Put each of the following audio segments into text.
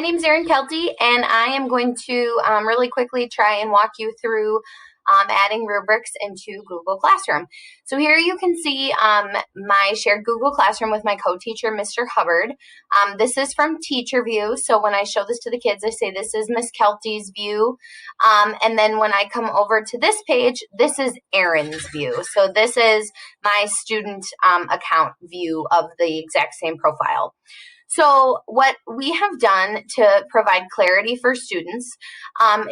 My name's Erin Kelty, and I am going to really quickly try and walk you through adding rubrics into Google Classroom. So here you can see my shared Google Classroom with my co-teacher, Mr. Hubbard. This is from Teacher View, so when I show this to the kids, I say this is Miss Kelty's view. And then when I come over to this page, this is Erin's view. So this is my student account view of the exact same profile. So what we have done to provide clarity for students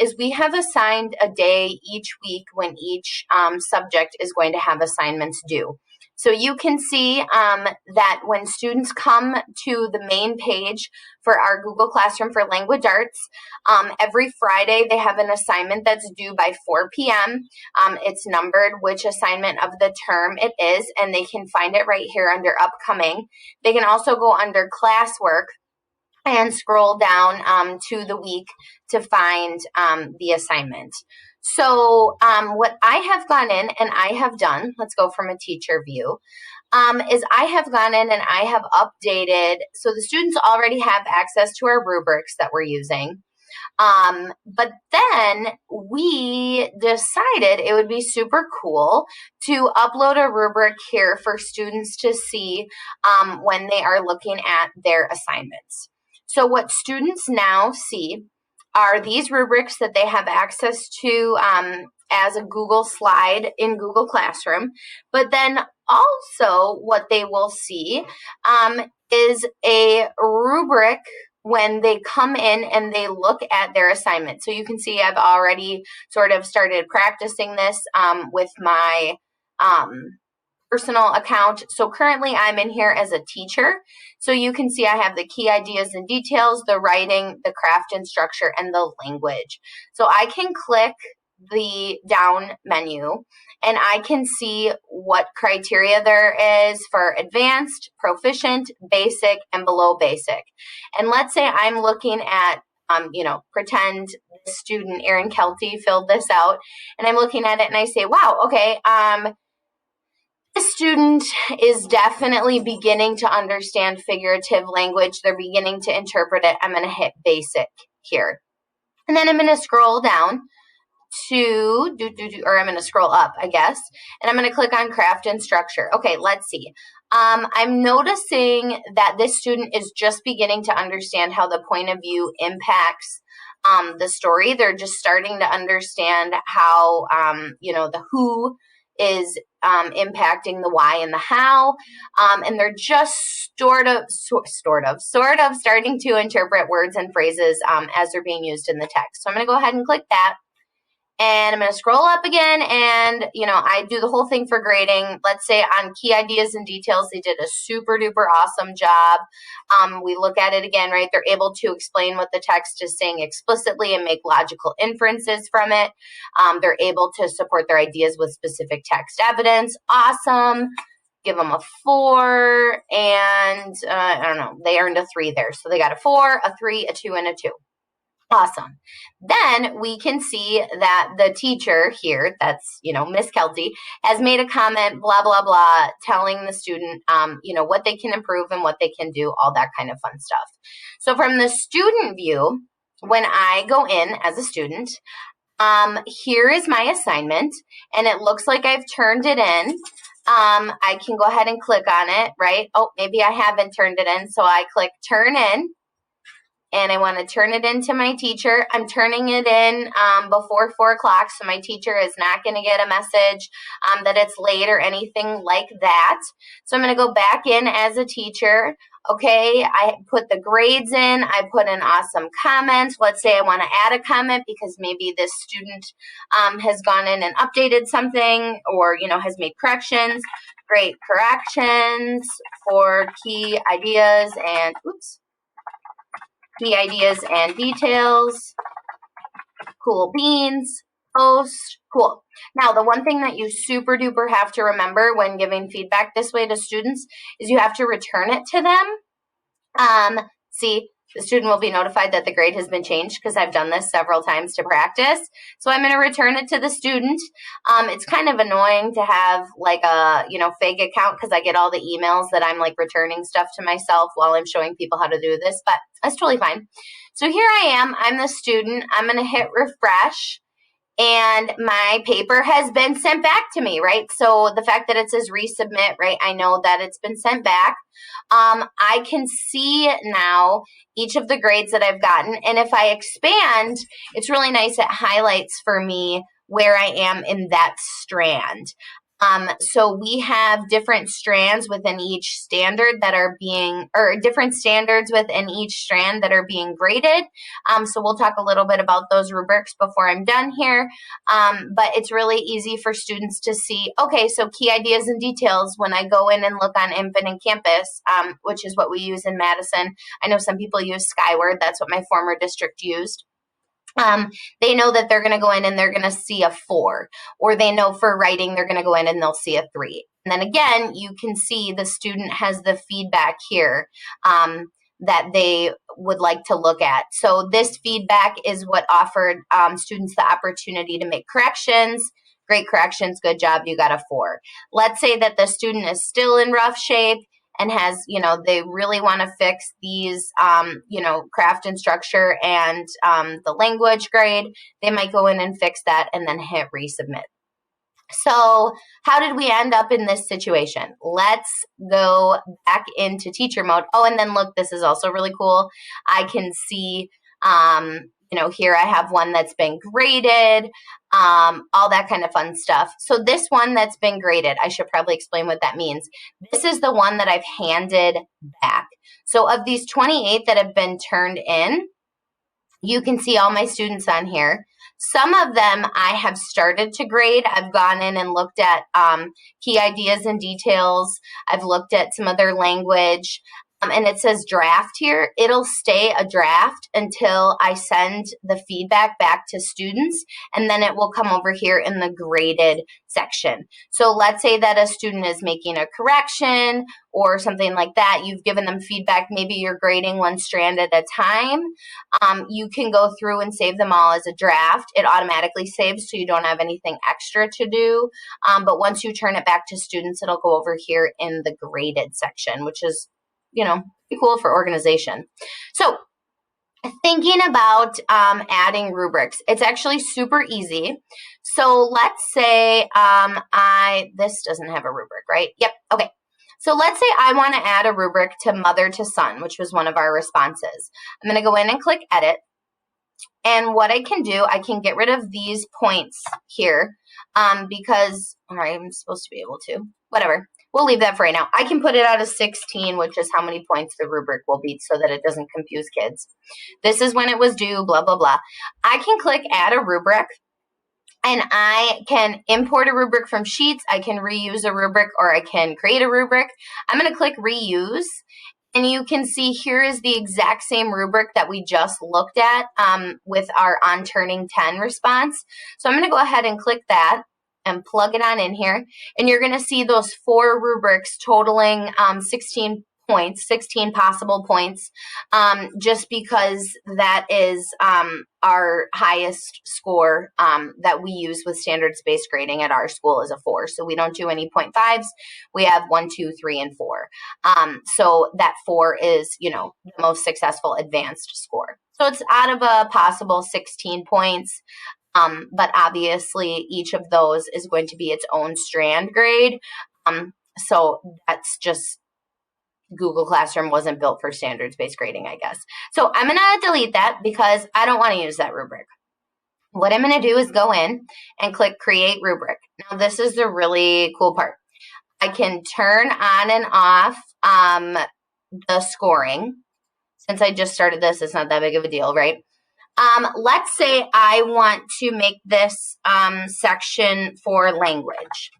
is we have assigned a day each week when each subject is going to have assignments due. So you can see that when students come to the main page for our Google Classroom for Language Arts, every Friday they have an assignment that's due by 4 p.m. It's numbered which assignment of the term it is, and they can find it right here under Upcoming. They can also go under Classwork and scroll down to the week to find the assignment. So what I have gone in and I have done, let's go from a teacher view, is I have gone in and I have updated, so the students already have access to our rubrics that we're using. But then we decided it would be super cool to upload a rubric here for students to see when they are looking at their assignments. So what students now see are these rubrics that they have access to as a Google slide in Google Classroom. But then also what they will see is a rubric when they come in and they look at their assignment. So you can see I've already sort of started practicing this with my personal account. So currently I'm in here as a teacher. So you can see I have the key ideas and details, the writing, the craft and structure, and the language. So I can click the down menu and I can see what criteria there is for advanced, proficient, basic, and below basic. And let's say I'm looking at pretend the student Erin Kelty filled this out, and I'm looking at it and I say, wow, okay, this student is definitely beginning to understand figurative language. They're beginning to interpret it. I'm going to hit basic here. And then I'm going to scroll down to, or I'm going to scroll up, I guess, and I'm going to click on craft and structure. Okay, let's see. I'm noticing that this student is just beginning to understand how the point of view impacts the story. They're just starting to understand how, the who is impacting the why and the how, and they're just sort of starting to interpret words and phrases as they're being used in the text. So I'm going to go ahead and click that. And I'm going to scroll up again, and, I do the whole thing for grading. Let's say on key ideas and details, they did a super duper awesome job. We look at it again, right? They're able to explain what the text is saying explicitly and make logical inferences from it. They're able to support their ideas with specific text evidence. Awesome. Give them a 4, and I don't know, they earned a 3 there. So they got a 4, a 3, a 2, and a 2. Awesome. Then we can see that the teacher here, that's, Miss Kelty, has made a comment, blah, blah, blah, telling the student, what they can improve and what they can do, all that kind of fun stuff. So from the student view, when I go in as a student, here is my assignment, and it looks like I've turned it in. I can go ahead and click on it, right? Oh, maybe I haven't turned it in, so I click turn in. And I want to turn it into my teacher. I'm turning it in before 4 o'clock, so my teacher is not going to get a message that it's late or anything like that. So I'm going to go back in as a teacher. Okay, I put the grades in. I put in awesome comments. Let's say I want to add a comment because maybe this student has gone in and updated something or, has made corrections. Great corrections for key ideas and, key ideas and details, cool beans, post, cool. Now, the one thing that you super duper have to remember when giving feedback this way to students is you have to return it to them. See, The student will be notified that the grade has been changed because I've done this several times to practice. So I'm going to return it to the student. It's kind of annoying to have like a, fake account because I get all the emails that I'm like returning stuff to myself while I'm showing people how to do this, but that's totally fine. So here I am. I'm the student. I'm going to hit refresh. And my paper has been sent back to me, right? So the fact that it says resubmit, right, I know that it's been sent back. I can see now each of the grades that I've gotten. And if I expand, it's really nice. It highlights for me where I am in that strand. So we have different strands within each standard that are being, or different standards within each strand that are being graded. So we'll talk a little bit about those rubrics before I'm done here. But it's really easy for students to see, okay, so key ideas and details when I go in and look on Infinite Campus, which is what we use in Madison. I know some people use Skyward. That's what my former district used. They know that they're going to go in and they're going to see a 4, or they know for writing they're going to go in and they'll see a 3. And then again, you can see the student has the feedback here that they would like to look at. So this feedback is what offered students the opportunity to make corrections. Great corrections, good job, you got a 4. Let's say that the student is still in rough shape and has, they really want to fix these, craft and structure and the language grade. They might go in and fix that and then hit resubmit. So how did we end up in this situation? Let's go back into teacher mode. Oh, and then look, this is also really cool. I can see, here I have one that's been graded, all that kind of fun stuff. So this one that's been graded, I should probably explain what that means. This is the one that I've handed back. So of these 28 that have been turned in, you can see all my students on here. Some of them I have started to grade. I've gone in and looked at key ideas and details. I've looked at some other language. And it says draft here. It'll stay a draft until I send the feedback back to students, and then it will come over here in the graded section. So let's say that a student is making a correction or something like that. You've given them feedback. Maybe you're grading one strand at a time. You can go through and save them all as a draft. It automatically saves, so you don't have anything extra to do. But once you turn it back to students, it'll go over here in the graded section, which is pretty cool for organization. So thinking about adding rubrics, it's actually super easy. So let's say this doesn't have a rubric, right? Yep. Okay. So let's say I want to add a rubric to mother to son, which was one of our responses. I'm going to go in and click edit. And what I can do, I can get rid of these points here because, all right, I'm supposed to be able to, whatever. We'll leave that for right now. I can put it out as 16, which is how many points the rubric will be so that it doesn't confuse kids. This is when it was due, blah, blah, blah. I can click add a rubric, and I can import a rubric from Sheets. I can reuse a rubric, or I can create a rubric. I'm going to click reuse, and you can see here is the exact same rubric that we just looked at with our on turning 10 response. So I'm going to go ahead and click that and plug it on in here, and you're going to see those 4 rubrics totaling 16 points, 16 possible points, just because that is our highest score that we use with standards-based grading at our school is a 4. So we don't do any 0.5s. We have 1, 2, 3, and 4. So that 4 is, the most successful advanced score. So it's out of a possible 16 points. But obviously each of those is going to be its own strand grade. So that's just Google Classroom wasn't built for standards-based grading, I guess. So I'm going to delete that because I don't want to use that rubric. What I'm going to do is go in and click create rubric. Now this is the really cool part. I can turn on and off the scoring. Since I just started this, it's not that big of a deal, right? Let's say I want to make this section for language,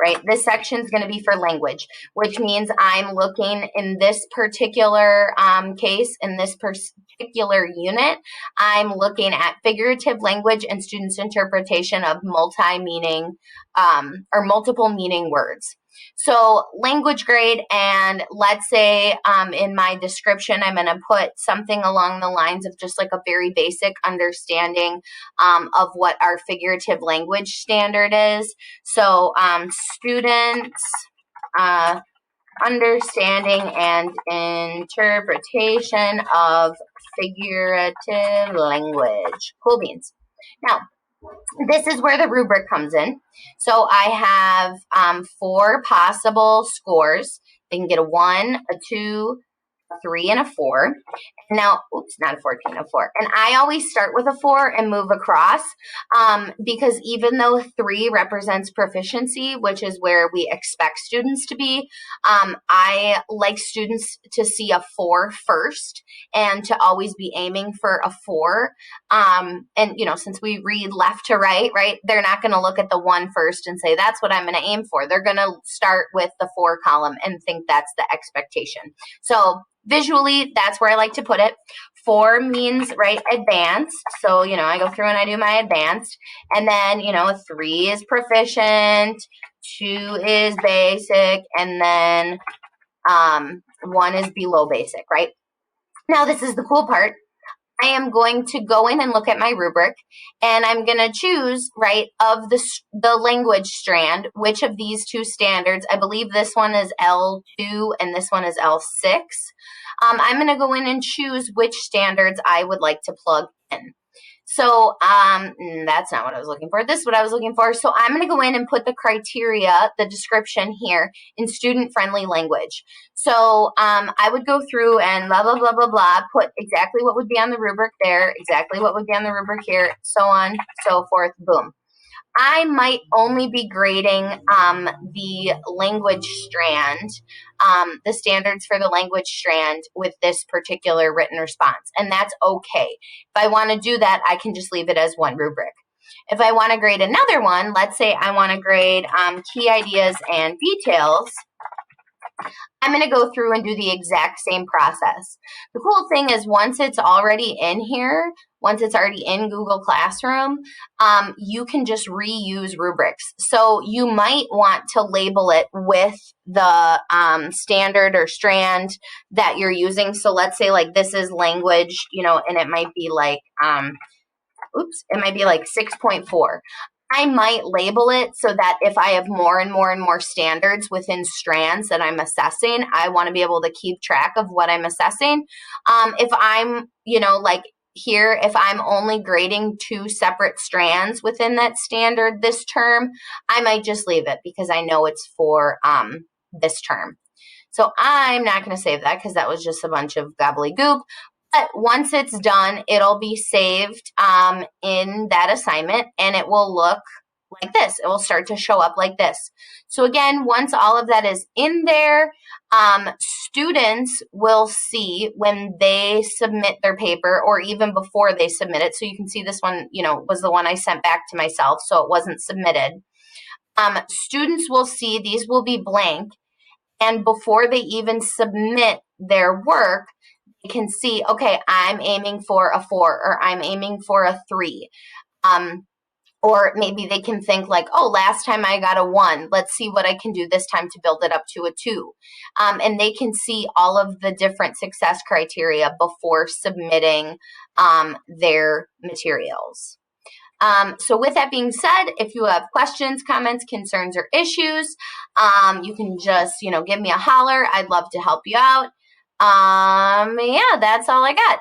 right? This section is going to be for language, which means I'm looking in this particular case, in this particular unit, I'm looking at figurative language and students' interpretation of multi-meaning or multiple meaning words. So language grade, and let's say in my description, I'm going to put something along the lines of just like a very basic understanding of what our figurative language standard is. So students understanding and interpretation of figurative language. Cool beans. Now, this is where the rubric comes in. So I have 4 possible scores. They can get a 1, a 2, a 3, and a 4. Now, oops, not a 14, a 4. And I always start with a 4 and move across because even though 3 represents proficiency, which is where we expect students to be, I like students to see a 4 first and to always be aiming for a 4. And, since we read left to right, they're not going to look at the 1 first and say, that's what I'm going to aim for. They're going to start with the 4 column and think that's the expectation. So visually, that's where I like to put it. 4 means, advanced. So, I go through and I do my advanced. And then, 3 is proficient, 2 is basic, and then 1 is below basic, right? Now, this is the cool part. I am going to go in and look at my rubric, and I'm going to choose, of the language strand, which of these 2 standards. I believe this one is L2 and this one is L6. I'm going to go in and choose which standards I would like to plug in. So that's not what I was looking for. This is what I was looking for. So I'm going to go in and put the criteria, the description here in student-friendly language. So I would go through and blah, blah, blah, blah, blah, put exactly what would be on the rubric there, exactly what would be on the rubric here, so on, so forth, boom. I might only be grading the language strand, the standards for the language strand with this particular written response, and that's okay. If I want to do that, I can just leave it as 1 rubric. If I want to grade another one, let's say I want to grade key ideas and details, I'm going to go through and do the exact same process. The cool thing is once it's already in here, once it's already in Google Classroom, you can just reuse rubrics. So you might want to label it with the standard or strand that you're using. So let's say like this is language, and it might be like, it might be like 6.4. I might label it so that if I have more and more and more standards within strands that I'm assessing, I want to be able to keep track of what I'm assessing. If I'm, here, if I'm only grading 2 separate strands within that standard this term, I might just leave it because I know it's for this term. So I'm not going to save that because that was just a bunch of gobbledygook. But once it's done, it'll be saved in that assignment, and it will look like this. It will start to show up like this. So again, once all of that is in there, students will see when they submit their paper or even before they submit it. So you can see this one, was the one I sent back to myself, so it wasn't submitted. Students will see these will be blank, and before they even submit their work, you can see, okay, I'm aiming for a 4 or I'm aiming for a 3. Or maybe they can think like, oh, last time I got a 1. Let's see what I can do this time to build it up to a 2. And they can see all of the different success criteria before submitting their materials. So with that being said, if you have questions, comments, concerns, or issues, you can just, give me a holler. I'd love to help you out. Yeah, that's all I got.